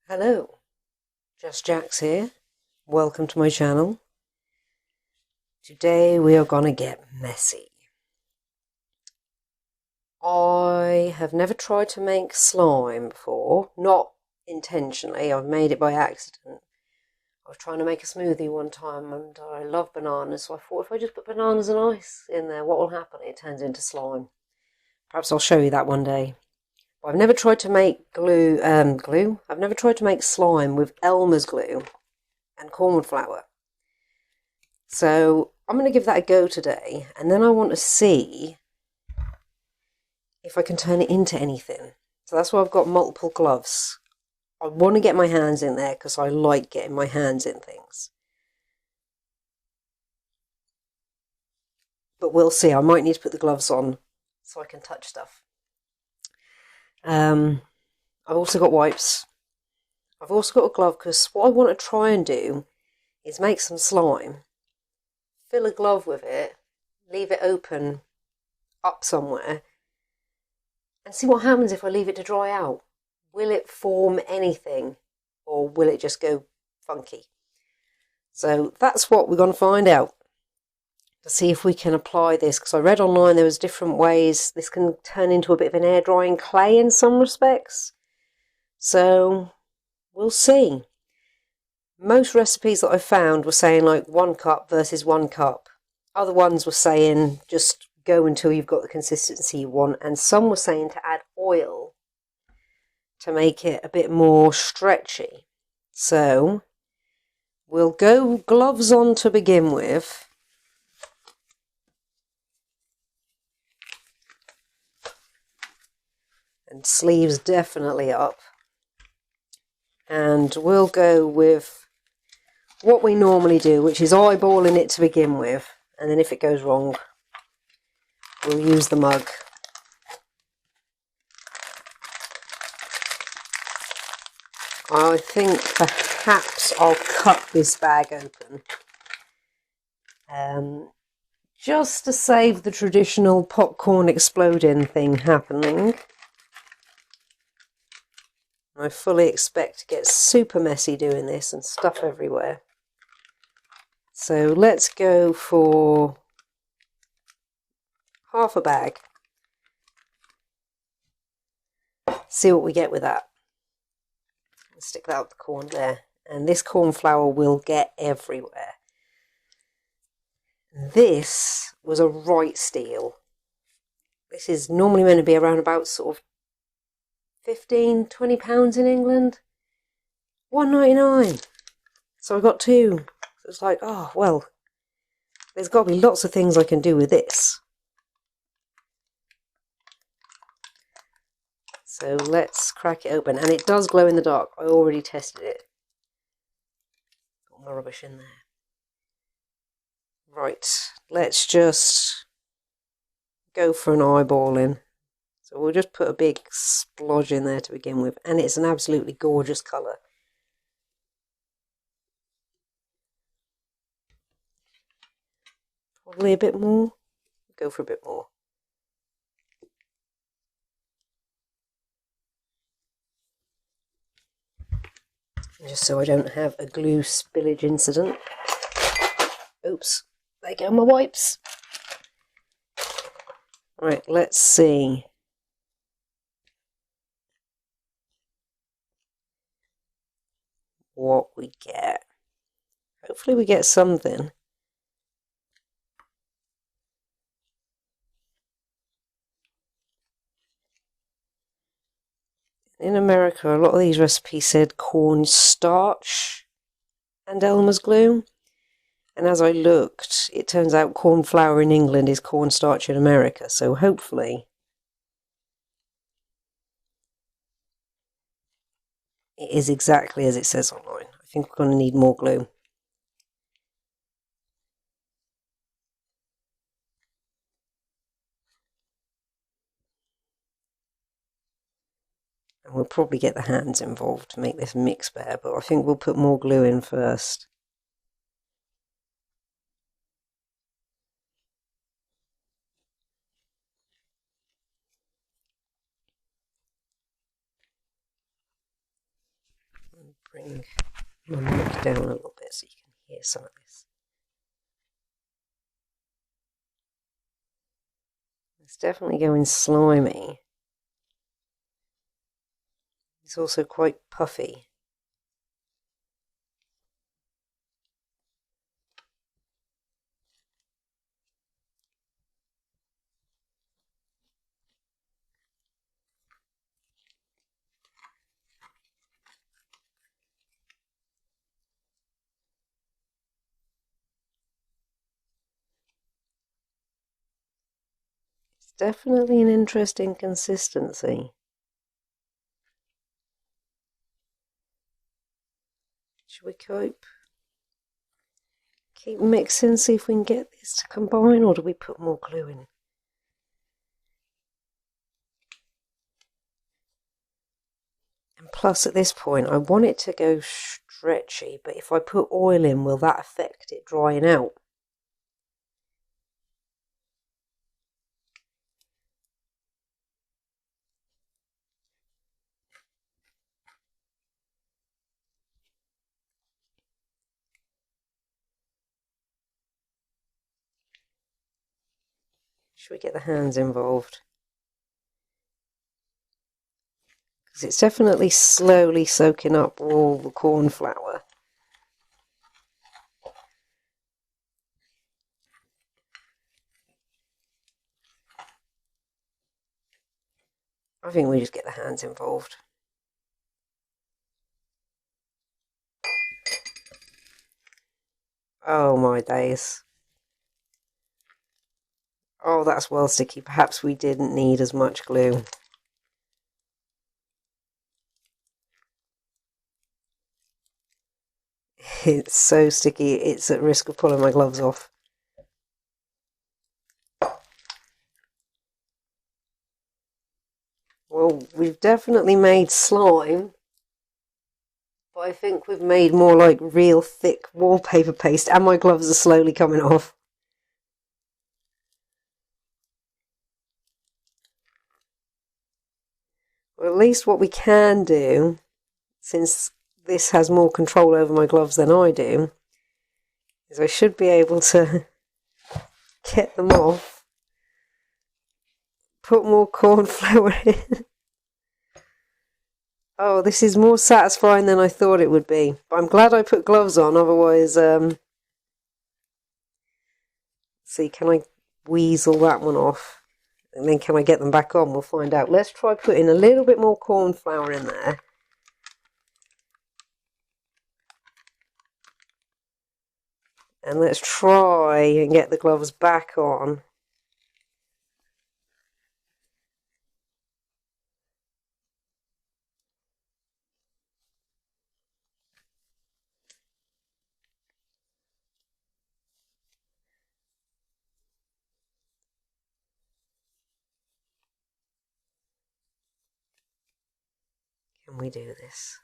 Hello, Just Jax here. Welcome to my channel. Today we are gonna get messy. I have never tried to make slime before, not intentionally. I've made it by accident. I was trying to make a smoothie one time and I love bananas, so I thought if I just put bananas and ice in there, what will happen? It turns into slime. Perhaps I'll show you that one day. I've never tried to make I've never tried to make slime with Elmer's glue and cornflour. So I'm going to give that a go today, and then I want to see if I can turn it into anything. So that's why I've got multiple gloves. I want to get my hands in there because I like getting my hands in things. But we'll see. I might need to put the gloves on so I can touch stuff. I've also got wipes. I've also got a glove because what I want to try and do is make some slime, fill a glove with it, leave it open up somewhere, and see what happens if I leave it to dry out. Will it form anything, or will it just go funky? So that's what we're going to find out, to see if we can apply this, because I read online there was different ways. This can turn into a bit of an air drying clay in some respects. So we'll see. Most recipes that I found were saying like 1 cup versus 1 cup. Other ones were saying just go until you've got the consistency you want. And some were saying to add oil to make it a bit more stretchy. So we'll go gloves on to begin with. And sleeves definitely up. And we'll go with what we normally do, which is eyeballing it to begin with, and then if it goes wrong, we'll use the mug. I think perhaps I'll cut this bag open, just to save the traditional popcorn exploding thing happening. I fully expect to get super messy doing this and stuff everywhere. So let's go for half a bag. See what we get with that. Stick that up the corn there. And this cornflour will get everywhere. This was a right steal. This is normally meant to be around about sort of £15–20 in England. £1.99. So I got 2. So it's like, oh well, there's got to be lots of things I can do with this. So let's crack it open, and it does glow in the dark. I already tested it. Got my rubbish in there. Right, let's just go for an eyeballing. So we'll just put a big splodge in there to begin with, and it's an absolutely gorgeous colour. Probably a bit more. Go for a bit more. Just so I don't have a glue spillage incident. Oops, there go my wipes. Right, let's see. What we get. Hopefully we get something. In America, a lot of these recipes said cornstarch and Elmer's glue. And as I looked, it turns out cornflour in England is cornstarch in America. So hopefully it is exactly as it says online. I think we're going to need more glue. And we'll probably get the hands involved to make this mix better, but I think we'll put more glue in first. Bring my mic down a little bit so you can hear some of this. It's definitely going slimy. It's also quite puffy. It's definitely an interesting consistency. Should we keep mixing, see if we can get this to combine, or do we put more glue in? And plus at this point I want it to go stretchy, but if I put oil in, will that affect it drying out? Should we get the hands involved? Because it's definitely slowly soaking up all the corn flour. I think we just get the hands involved. Oh my days. Oh, that's well sticky. Perhaps we didn't need as much glue. It's so sticky, it's at risk of pulling my gloves off. Well, we've definitely made slime, but I think we've made more like real thick wallpaper paste, and my gloves are slowly coming off. Well, at least what we can do, since this has more control over my gloves than I do, is I should be able to get them off, put more corn flour in. Oh, this is more satisfying than I thought it would be. But I'm glad I put gloves on, otherwise, see, can I weasel that one off? And then can I get them back on? We'll find out. Let's try putting a little bit more corn flour in there. And let's try and get the gloves back on. Can we do this?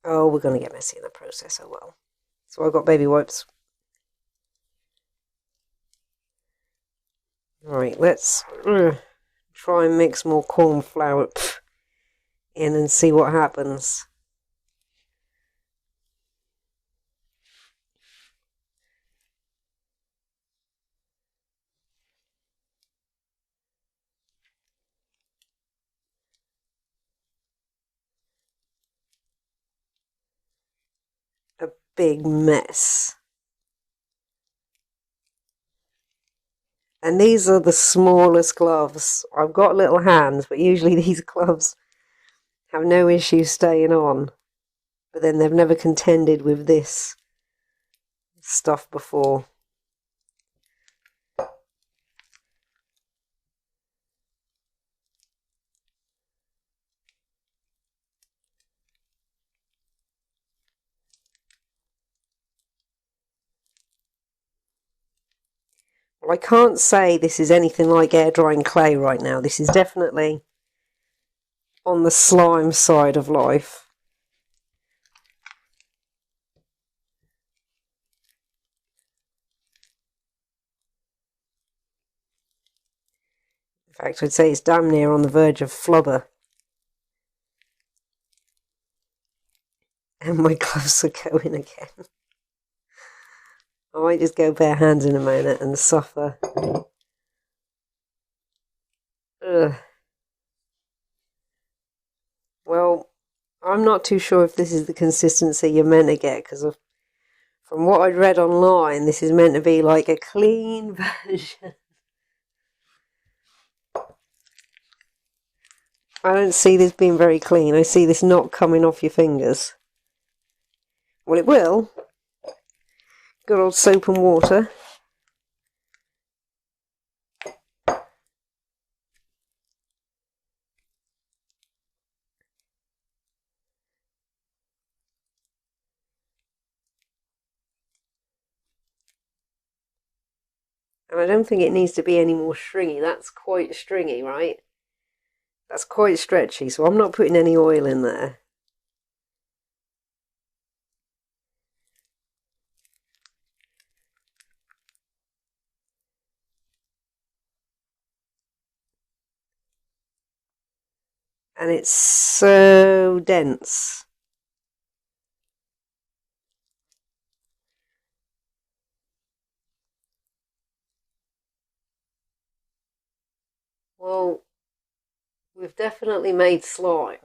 Oh, we're going to get messy in the process, oh well. So I've got baby wipes. Right, let's try and mix more corn flour in and see what happens. A big mess. And these are the smallest gloves. I've got little hands, but usually these gloves have no issue staying on. But then they've never contended with this stuff before. Well, I can't say this is anything like air drying clay right now. This is definitely on the slime side of life. fact, I'd say it's damn near on the verge of flubber. And my gloves are going again. I might just go bare hands in a minute and suffer. Ugh. Well, I'm not too sure if this is the consistency you're meant to get, because from what I'd read online, this is meant to be like a clean version. I don't see this being very clean. I see this not coming off your fingers. Well, it will. Good old soap and water. And I don't think it needs to be any more stringy. That's quite stringy, right? That's quite stretchy, so I'm not putting any oil in there. And it's so dense. Well, we've definitely made slime.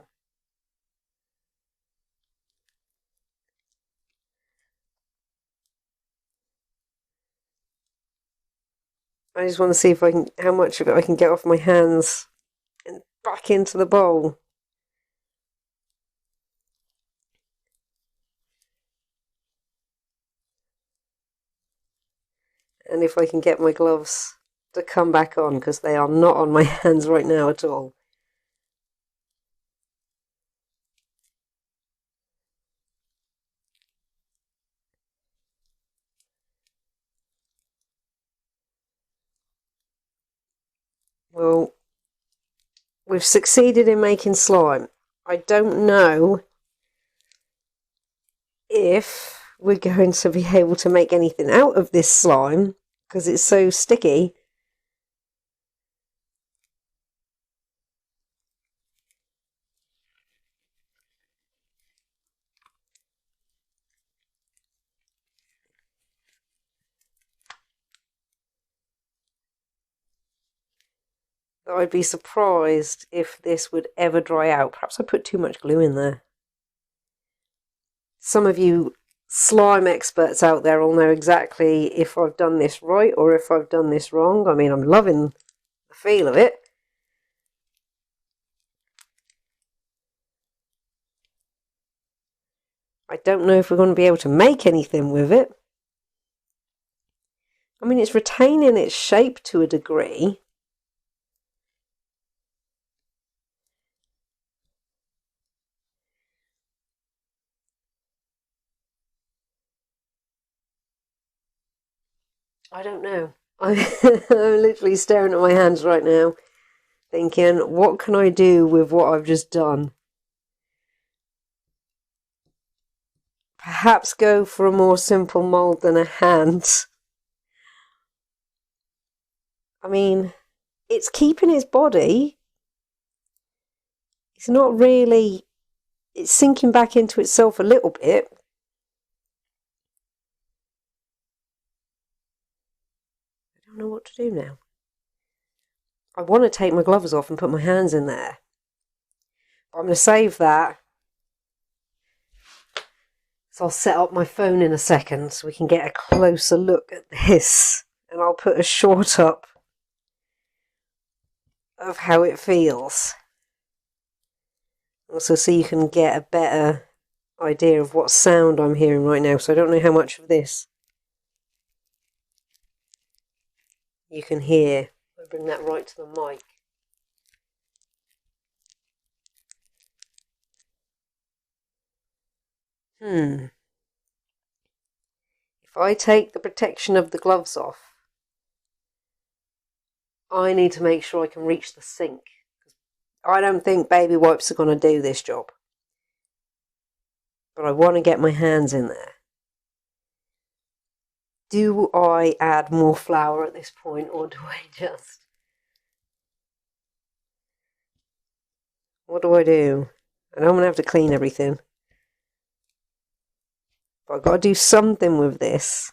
I just want to see if I can, how much of it I can get off my hands and back into the bowl. And if I can get my gloves to come back on, because they are not on my hands right now at all. Well, we've succeeded in making slime. I don't know if we're going to be able to make anything out of this slime, because it's so sticky. Though I'd be surprised if this would ever dry out. Perhaps I put too much glue in there. Some of you slime experts out there will know exactly if I've done this right or if I've done this wrong. I mean, I'm loving the feel of it. I don't know if we're going to be able to make anything with it. I mean, it's retaining its shape to a degree. I don't know. I'm literally staring at my hands right now, thinking, what can I do with what I've just done? Perhaps go for a more simple mould than a hand. I mean, it's keeping its body. It's not really... It's sinking back into itself a little bit. I don't know what to do now. I want to take my gloves off and put my hands in there. But I'm going to save that. So I'll set up my phone in a second so we can get a closer look at this. And I'll put a short up of how it feels. Also so you can get a better idea of what sound I'm hearing right now. So I don't know how much of this you can hear. I'll bring that right to the mic. If I take the protection of the gloves off, I need to make sure I can reach the sink. I don't think baby wipes are going to do this job. But I want to get my hands in there. Do I add more flour at this point, or do I just... What do I do? I know I'm going to have to clean everything. But I've got to do something with this.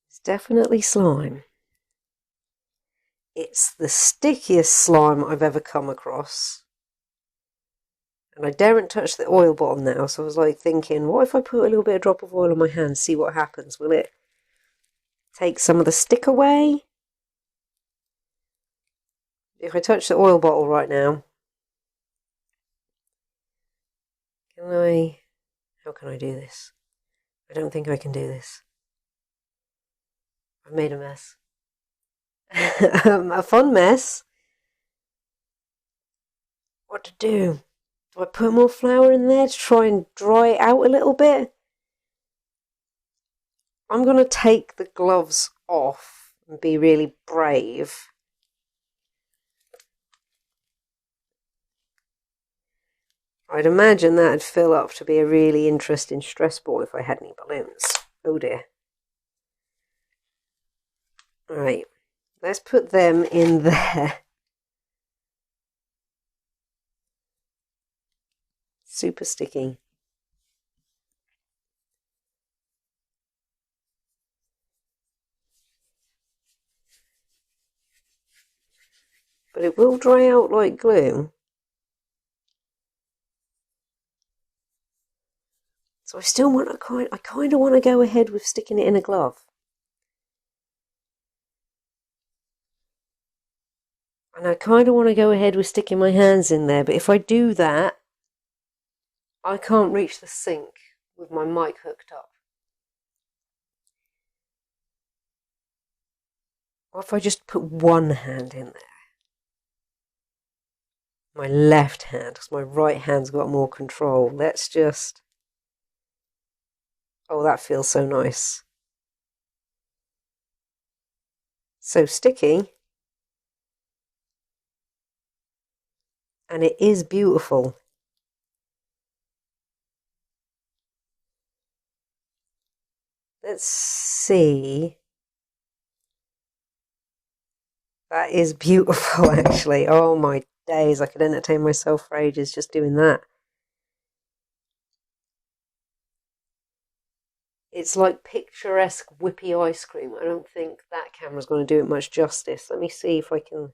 It's definitely slime. It's the stickiest slime I've ever come across. And I daren't touch the oil bottle now, so I was like thinking, what if I put a little bit of drop of oil on my hand, see what happens? Will it take some of the stick away? If I touch the oil bottle right now, how can I do this? I don't think I can do this. I've made a mess. A fun mess. What to do? Do I put more flour in there to try and dry it out a little bit? I'm going to take the gloves off and be really brave. I'd imagine that'd fill up to be a really interesting stress ball if I had any balloons. Oh dear. Right, let's put them in there. Super sticky. But it will dry out like glue. So I still want I kind of want to go ahead with sticking it in a glove. And I kind of want to go ahead with sticking my hands in there, but if I do that, I can't reach the sink with my mic hooked up. Or if I just put one hand in there. My left hand, because my right hand's got more control. Let's just... Oh, that feels so nice. So sticky. And it is beautiful. Let's see. That is beautiful, actually. Oh my days, I could entertain myself for ages just doing that. It's like picturesque whippy ice cream. I don't think that camera's going to do it much justice. Let me see if I can...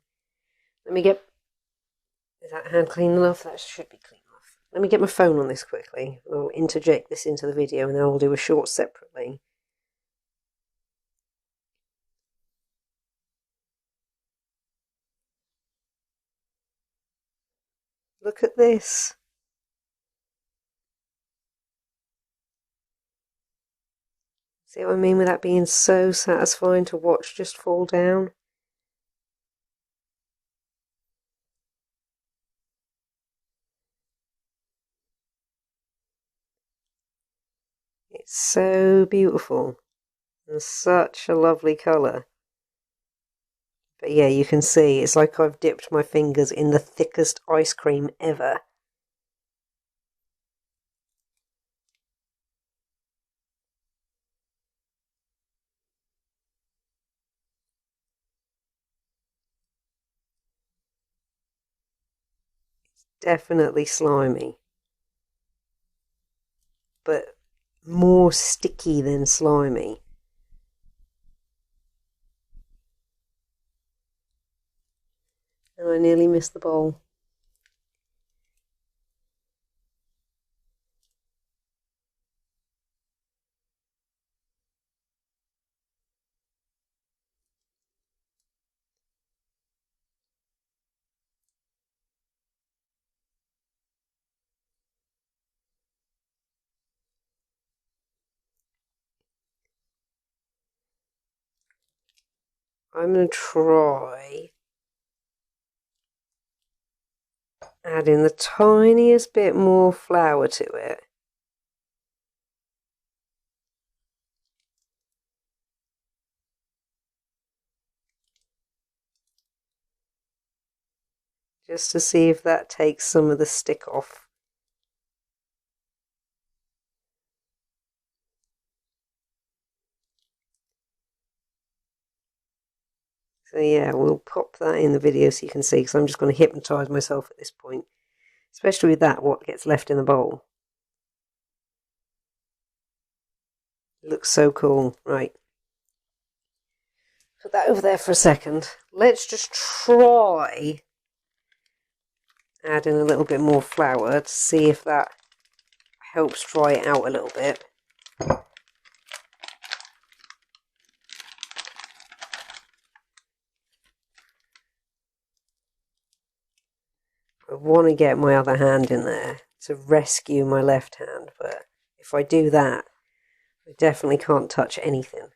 Is that hand clean enough? That should be clean enough. Let me get my phone on this quickly. I'll interject this into the video and then I'll do a short separately. Look at this. See what I mean with that being so satisfying to watch just fall down? It's so beautiful and such a lovely colour. But yeah, you can see it's like I've dipped my fingers in the thickest ice cream ever. It's definitely slimy, but more sticky than slimy. And I nearly missed the bowl. I'm going to try adding the tiniest bit more flour to it. Just to see if that takes some of the stick off. So yeah, we'll pop that in the video so you can see, because I'm just going to hypnotise myself at this point. Especially with that, what gets left in the bowl. It looks so cool. Right. Put that over there for a second. Let's just try adding a little bit more flour to see if that helps dry it out a little bit. I want to get my other hand in there to rescue my left hand, but if I do that, I definitely can't touch anything.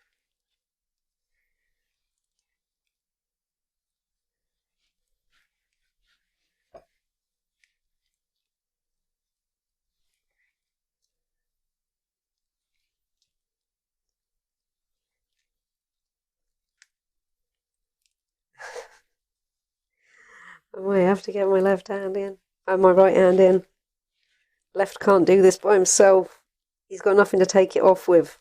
I might have to get my left hand in. My right hand in. Left can't do this by himself. He's got nothing to take it off with.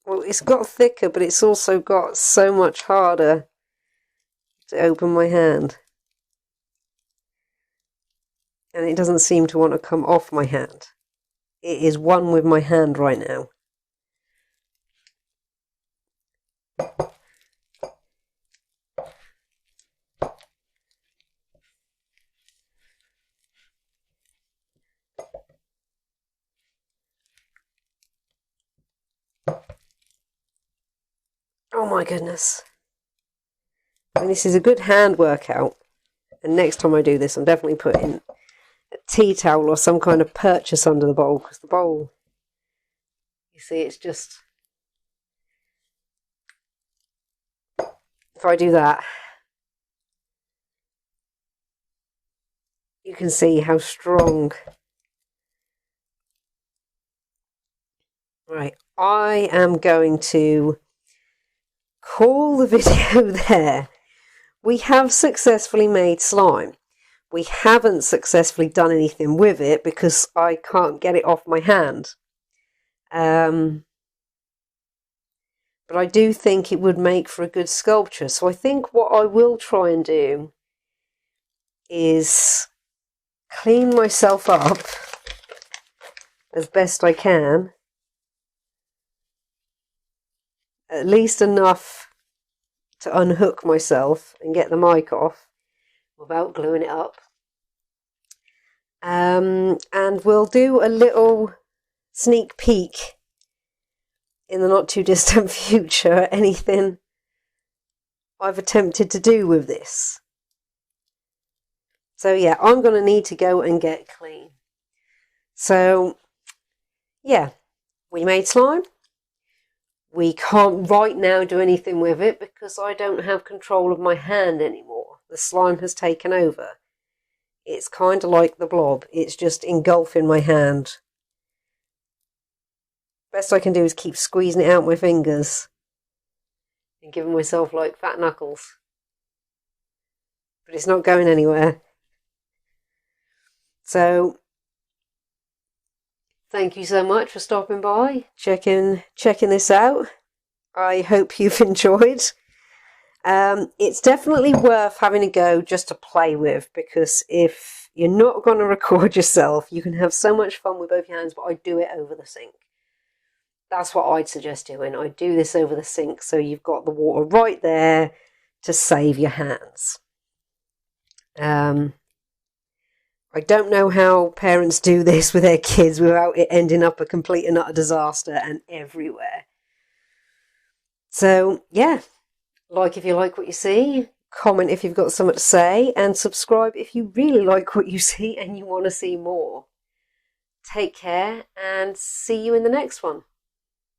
Well, it's got thicker, but it's also got so much harder to open my hand. And it doesn't seem to want to come off my hand. It is one with my hand right now. Oh my goodness. I mean, this is a good hand workout. And next time I do this, I'm definitely putting a tea towel or some kind of purchase under the bowl, because the bowl, you see, it's just... If I do that, you can see how strong... Right, I am going to call the video there. We have successfully made slime. We haven't successfully done anything with it because I can't get it off my hand. But I do think it would make for a good sculpture. So I think what I will try and do is clean myself up as best I can. At least enough to unhook myself and get the mic off without gluing it up. And we'll do a little sneak peek in the not too distant future at anything I've attempted to do with this. So yeah, I'm going to need to go and get clean. So yeah, we made slime. We can't right now do anything with it because I don't have control of my hand anymore. The slime has taken over. It's kind of like the blob. It's just engulfing my hand. Best I can do is keep squeezing it out my fingers and giving myself like fat knuckles. But it's not going anywhere. So thank you so much for stopping by, checking this out. I hope you've enjoyed. It's definitely worth having a go just to play with, because if you're not going to record yourself, you can have so much fun with both your hands, but I do it over the sink. That's what I'd suggest doing. I do this over the sink so you've got the water right there to save your hands. I don't know how parents do this with their kids without it ending up a complete and utter disaster and everywhere. So, yeah, like if you like what you see, comment if you've got something to say, and subscribe if you really like what you see and you want to see more. Take care and see you in the next one.